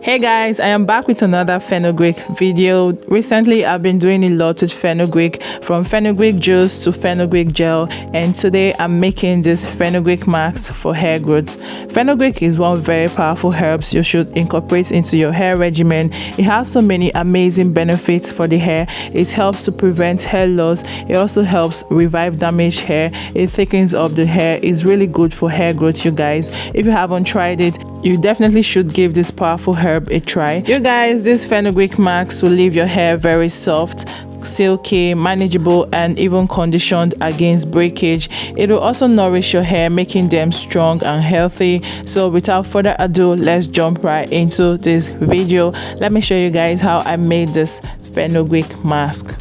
Hey guys, I am back with another fenugreek video. Recently I've been doing a lot with fenugreek, from fenugreek juice to fenugreek gel, and today I'm making this fenugreek mask for hair growth. Fenugreek is one very powerful herbs you should incorporate into your hair regimen. It has so many amazing benefits for the hair. It helps to prevent hair loss. It also helps revive damaged hair. It thickens up the hair. It's really good for hair growth, you guys. If you haven't tried it, you definitely should give this powerful herb a try. You guys, this fenugreek mask will leave your hair very soft, silky, manageable, and even conditioned against breakage. It will also nourish your hair, making them strong and healthy. So without further ado, let's jump right into this video. Let me show you guys how I made this fenugreek mask.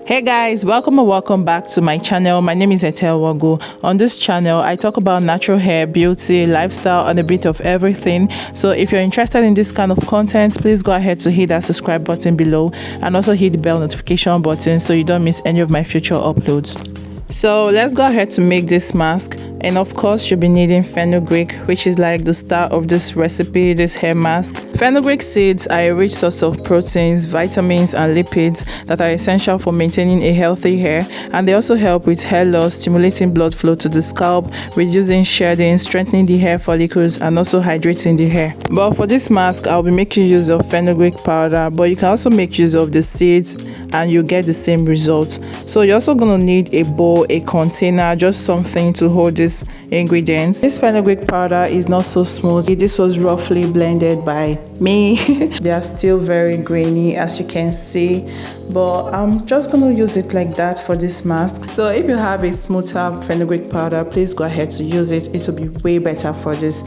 Hey guys, welcome back to my channel. My name is Etelwago. On this channel I talk about natural hair, beauty, lifestyle, and a bit of everything. So if you're interested in this kind of content, please go ahead to hit that subscribe button below and also hit the bell notification button so you don't miss any of my future uploads. So let's go ahead to make this mask, and of course you'll be needing fenugreek, which is like the star of this recipe, this hair mask. Fenugreek seeds are a rich source of proteins, vitamins, and lipids that are essential for maintaining a healthy hair, and they also help with hair loss, stimulating blood flow to the scalp, reducing shedding, strengthening the hair follicles, and also hydrating the hair. But for this mask I'll be making use of fenugreek powder, but you can also make use of the seeds and you get the same results. So you're also gonna need a bowl, a container, just something to hold these ingredients. This fenugreek powder is not so smooth. This was roughly blended by me. They are still very grainy, as you can see, but I'm just gonna use it like that for this mask. So if you have a smoother fenugreek powder, please go ahead to use it. It will be way better for this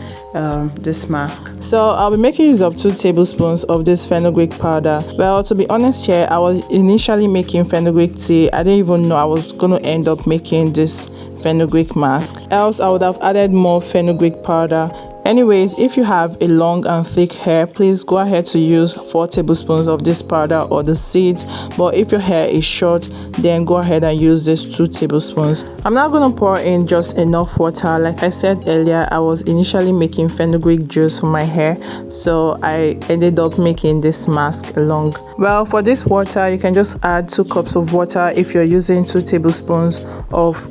mask. So I'll be making use of 2 tablespoons of this fenugreek powder. Well, to be honest here, I was initially making fenugreek tea. I didn't even know I was gonna end up making this fenugreek mask, else I would have added more fenugreek powder. Anyways, if you have a long and thick hair, please go ahead to use 4 tablespoons of this powder or the seeds. But if your hair is short, then go ahead and use this 2 tablespoons. I'm not going to pour in just enough water. Like I said earlier, I was initially making fenugreek juice for my hair, so I ended up making this mask along. Well, for this water, you can just add 2 cups of water if you're using 2 tablespoons of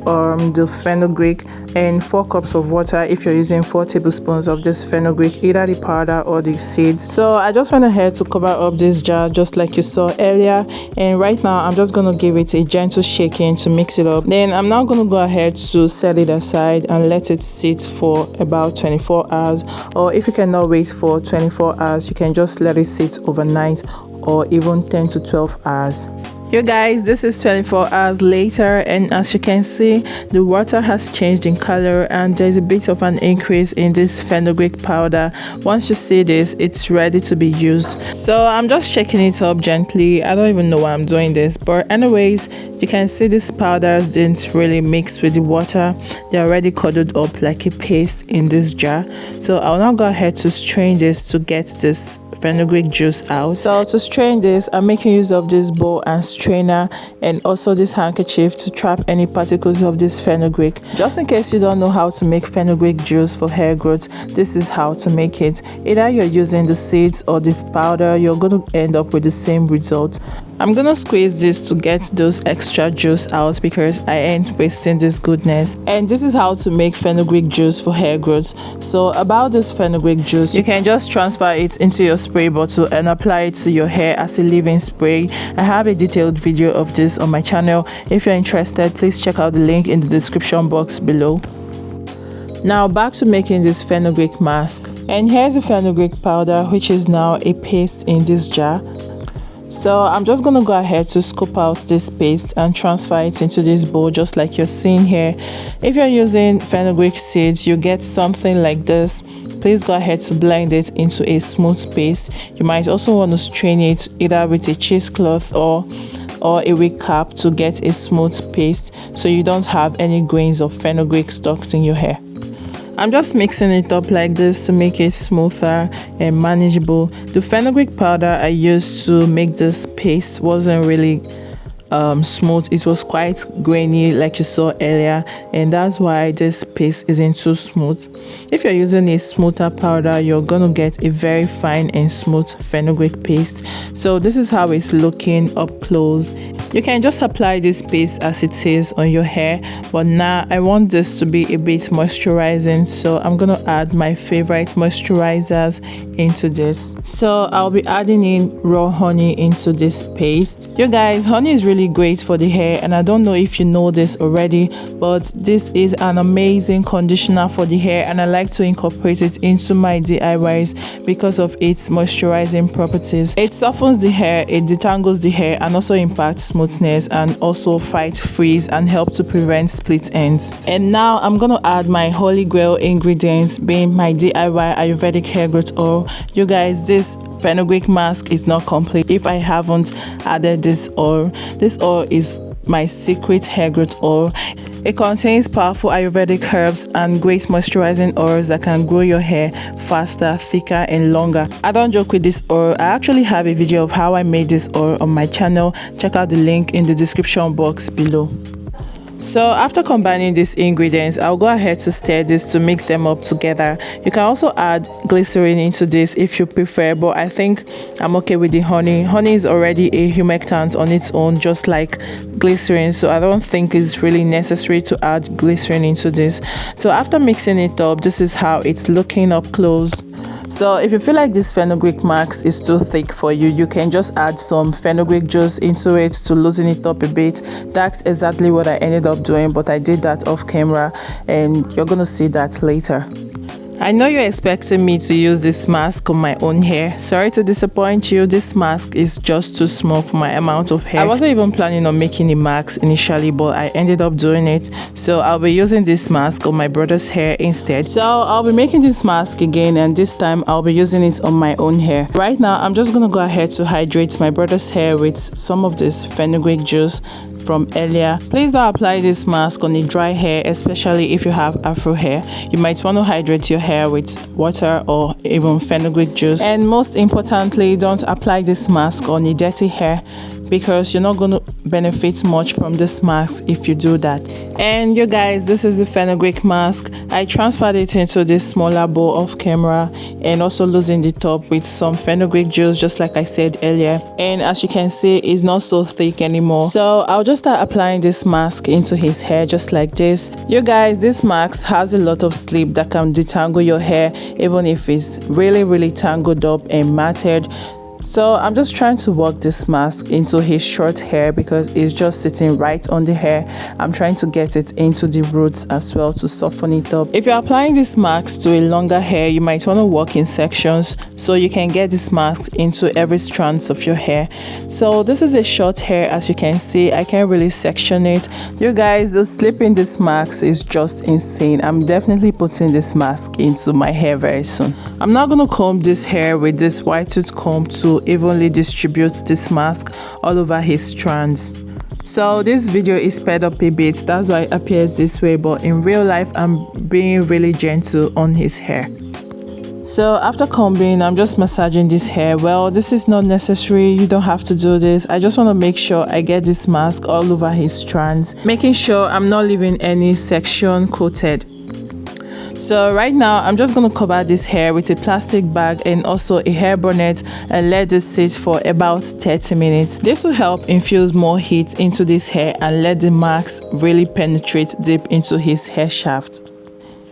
the fenugreek, and 4 cups of water if you're using 4 tablespoons of this fenugreek, either the powder or the seeds. So I just went ahead to cover up this jar just like you saw earlier, and right now I'm just going to give it a gentle shaking to mix it up. Then I'm now going to go ahead to set it aside and let it sit for about 24 hours, or if you cannot wait for 24 hours, you can just let it sit overnight or even 10 to 12 hours. You guys, this is 24 hours later, and as you can see, the water has changed in color and there's a bit of an increase in this fenugreek powder. Once you see this, it's ready to be used. So I'm just shaking it up gently. I don't even know why I'm doing this, but anyways, you can see these powders didn't really mix with the water. They're already cuddled up like a paste in this jar. So I'll now go ahead to strain this to get this fenugreek juice out. So to strain this, I'm making use of this bowl and strainer, and also this handkerchief to trap any particles of this fenugreek. Just in case you don't know how to make fenugreek juice for hair growth, this is how to make it. Either you're using the seeds or the powder, you're going to end up with the same result. I'm gonna squeeze this to get those extra juice out because I ain't wasting this goodness. And this is how to make fenugreek juice for hair growth. So about this fenugreek juice, you can just transfer it into your spray bottle and apply it to your hair as a leave-in spray. I have a detailed video of this on my channel. If you're interested, please check out the link in the description box below. Now back to making this fenugreek mask, and here's the fenugreek powder, which is now a paste in this jar. So I'm just going to go ahead to scoop out this paste and transfer it into this bowl just like you're seeing here. If you're using fenugreek seeds, you get something like this. Please go ahead to blend it into a smooth paste. You might also want to strain it either with a cheesecloth or a wig cap to get a smooth paste so you don't have any grains of fenugreek stuck in your hair. I'm just mixing it up like this to make it smoother and manageable. The fenugreek powder I used to make this paste wasn't really smooth. It was quite grainy like you saw earlier, and that's why this paste isn't too smooth. If you're using a smoother powder, you're gonna get a very fine and smooth fenugreek paste. So this is how it's looking up close. You can just apply this paste as it is on your hair, but now I want this to be a bit moisturizing, so I'm gonna add my favorite moisturizers into this. So I'll be adding in raw honey into this paste. You guys, honey is really great for the hair, and I don't know if you know this already, but this is an amazing conditioner for the hair, and I like to incorporate it into my DIYs because of its moisturizing properties. It softens the hair, it detangles the hair, and also imparts smoothness, and also fights frizz and helps to prevent split ends. And now I'm gonna add my holy grail ingredients, being my DIY Ayurvedic hair growth oil. You guys, this fenugreek mask is not complete if I haven't added this oil. This oil is my secret hair growth oil. It contains powerful Ayurvedic herbs and great moisturizing oils that can grow your hair faster, thicker, and longer. I don't joke with this oil. I actually have a video of how I made this oil on my channel. Check out the link in the description box below. So after combining these ingredients, I'll go ahead to stir this to mix them up together. You can also add glycerin into this if you prefer, but I think I'm okay with the honey. Honey is already a humectant on its own, just like glycerin, so I don't think it's really necessary to add glycerin into this. So after mixing it up, this is how it's looking up close. So if you feel like this fenugreek mask is too thick for you, you can just add some fenugreek juice into it to loosen it up a bit. That's exactly what I ended up doing, but I did that off camera, and you're gonna see that later. I know you're expecting me to use this mask on my own hair. Sorry to disappoint you, this mask is just too small for my amount of hair. I wasn't even planning on making a mask initially, but I ended up doing it. So I'll be using this mask on my brother's hair instead. So I'll be making this mask again, and this time I'll be using it on my own hair. Right now, I'm just gonna go ahead to hydrate my brother's hair with some of this fenugreek juice from earlier. Please don't apply this mask on a dry hair, especially if you have afro hair. You might want to hydrate your hair with water or even fenugreek juice. And most importantly, don't apply this mask on a dirty hair, because you're not going to benefit much from this mask if you do that. And you guys, this is the fenugreek mask. I transferred it into this smaller bowl off camera, and also loosened the top with some fenugreek juice, just like I said earlier. And as you can see, it's not so thick anymore. So I'll just start applying this mask into his hair just like this. You guys, this mask has a lot of slip that can detangle your hair, even if it's really tangled up and matted. So I'm just trying to work this mask into his short hair because it's just sitting right on the hair. I'm trying to get it into the roots as well to soften it up. If you're applying this mask to a longer hair, you might want to work in sections so you can get this mask into every strand of your hair. So this is a short hair, as you can see. I can't really section it. You guys, the slip in this mask is just insane. I'm definitely putting this mask into my hair very soon. I'm now going to comb this hair with this white tooth comb to evenly distribute this mask all over his strands. So this video is sped up a bit, that's why it appears this way, but in real life I'm being really gentle on his hair. So after combing, I'm just massaging this hair. Well, this is not necessary, you don't have to do this. I just want to make sure I get this mask all over his strands, making sure I'm not leaving any section coated. So right now, I'm just going to cover this hair with a plastic bag and also a hair bonnet and let this sit for about 30 minutes. This will help infuse more heat into this hair and let the mask really penetrate deep into his hair shaft.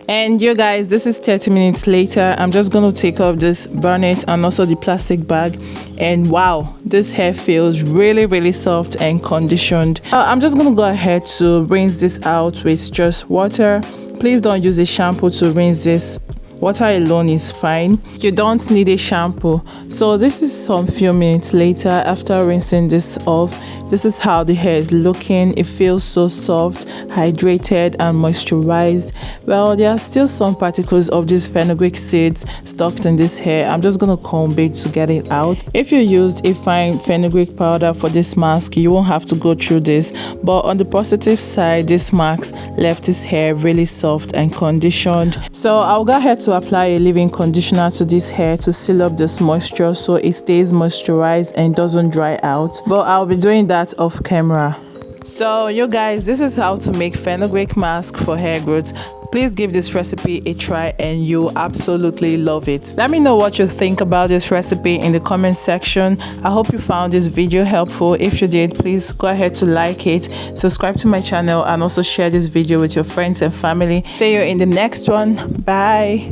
And you guys, this is 30 minutes later. I'm just going to take off this bonnet and also the plastic bag, and wow, this hair feels really soft and conditioned. I'm just going to go ahead to rinse this out with just water. Please don't use a shampoo to rinse this. Water alone is fine. You don't need a shampoo. So this is some few minutes later after rinsing this off. This is how the hair is looking. It feels so soft, hydrated and moisturized. Well, there are still some particles of these fenugreek seeds stuck in this hair. I'm just gonna comb it to get it out. If you used a fine fenugreek powder for this mask, you won't have to go through this. But on the positive side, this mask left his hair really soft and conditioned. So I'll go ahead to to apply a leave-in conditioner to this hair to seal up this moisture so it stays moisturized and doesn't dry out, but I'll be doing that off camera. So you guys, this is how to make fenugreek mask for hair growth. Please give this recipe a try and you'll absolutely love it. Let me know what you think about this recipe in the comment section. I hope you found this video helpful. If you did, please go ahead to like it, subscribe to my channel, and also share this video with your friends and family. See you in the next one. Bye.